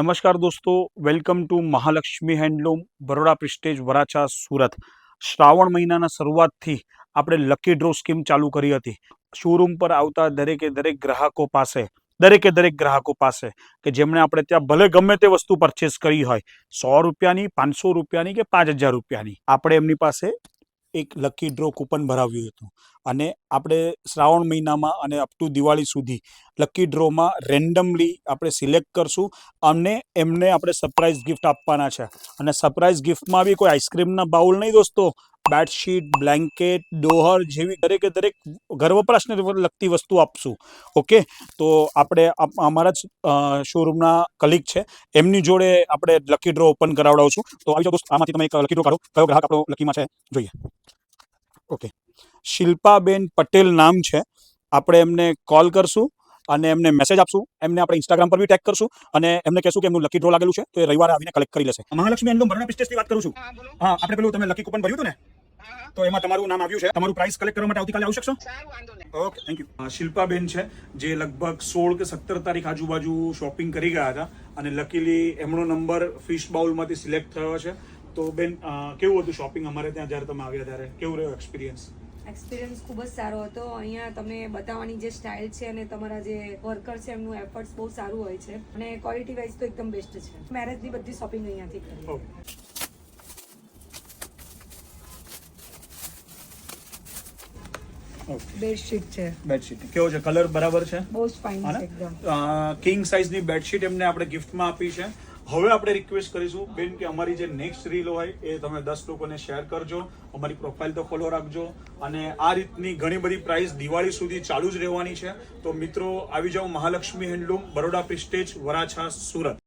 નમસ્કાર દોસ્તો, welcome to Mahalakshmi handloom Baroda prestige Varachha Surat. Shravan મહિનાના શરૂઆતથી આપણે લકી ડ્રો સ્કીમ ચાલુ કરી હતી. શોરૂમ પર આવતા દરેકે દરેક ગ્રાહકો પાસે કે જેમણે આપણે ત્યાં ભલે ગમે તે વસ્તુ પરચેસ કરી હોય, 100 રૂપિયાની, 500 રૂપિયાની કે 5000 રૂપિયાની, આપણે એમની પાસે એક લકી ડ્રો કૂપન ભરાવ્યું હતું. અને આપણે શ્રાવણ મહિનામાં અને અપ ટુ દિવાળી સુધી લકી ડ્રોમાં રેન્ડમલી આપણે સિલેક્ટ કરશું અને એમને આપણે સરપ્રાઇઝ ગિફ્ટ આપવાના છે. અને સરપ્રાઇઝ ગિફ્ટમાં બી કોઈ આઈસ્ક્રીમના બાઉલ નહીં દોસ્તો, બેડશીટ, બ્લેન્કેટ, ડોહર જેવી દરેકે દરેક ઘર વપરાશને લગતી વસ્તુ આપશું. ઓકે, તો આપણે અમારા જ શોરૂમના કલીગ છે, એમની જોડે આપણે લકી ડ્રો ઓપન કરાવડાવશું. તો આવી જાઓ દોસ્ત, આમાંથી તમે એક લકી ડ્રો કાઢો. કયો ગ્રાહક આપણો લકીમાં છે જોઈએ. ઓકે, શિલ્પાબેન પટેલ નામ છે. આપણે એમને કોલ કરશું અને એમને મેસેજ આપશું. એમને આપણે ઇન્સ્ટાગ્રામ પર બી ટેગ કરશું અને એમને કહેશું કે એમનું લકી ડ્રો લાગેલું છે, તો એ રવિવારે આવીને કલેક્ટ કરી લેશે. મહાલક્ષ્મી હેન્ડલૂમ બરોડા પ્રિસ્ટેજથી વાત કરું છું. હા, આપણે પેલું તમે લકી કૂપન ભર્યું હતું ને, તો એમાં તમારું નામ આવ્યું છે. તમારું પ્રાઇસ કલેક્ટ કરવા માટે આવતીકાલે આવી શકશો? Okay, thank you. શિલ્પાબેન છે, જે લગભગ 16 કે 17 તારીખ આજુબાજુ શોપિંગ કરી ગયા હતા અને લકીલી એમનો નંબર ફિશ બાઉલમાંથી સિલેક્ટ થયો છે. તો બેન, કેવું હતું શોપિંગ અમારે ત્યાં જ્યારે તમે આવ્યા ત્યારે? કેવું રહ્યો એક્સપિરિયન્સ? એક્સપિરિયન્સ ખૂબ જ સારો હતો. અહીંયા તમને બતાવવાની જે સ્ટાઇલ છે અને તમારા જે વર્કર છે એમનું એફર્ટ્સ બહુ સારું હોય છે અને ક્વોલિટી વાઇઝ તો એકદમ બેસ્ટ છે. મેરેજની બધી શોપિંગ અહીંયાથી કરી. બેડશીટ છે. બેડશીટ કેવો છે? કલર બરાબર છે? બહુ જ ફાઇન છે એકદમ. કિંગ સાઇઝની બેડશીટ એમને આપણે ગિફ્ટમાં આપી છે. હવે આપણે રિક્વેસ્ટ કરીશું બેન કે અમારી જે નેક્સ્ટ રીલ હોય એ તમે 10 લોકોને શેર કરજો, અમારી પ્રોફાઇલ તો ફોલો રાખજો. અને આ રીતની ઘણી બધી પ્રાઇસ દિવાળી સુધી ચાલુ જ રહેવાની છે. તો મિત્રો આવી જાઓ મહાલક્ષ્મી હેન્ડલૂમ બરોડા પ્રિસ્ટેજ વરાછા સુરત.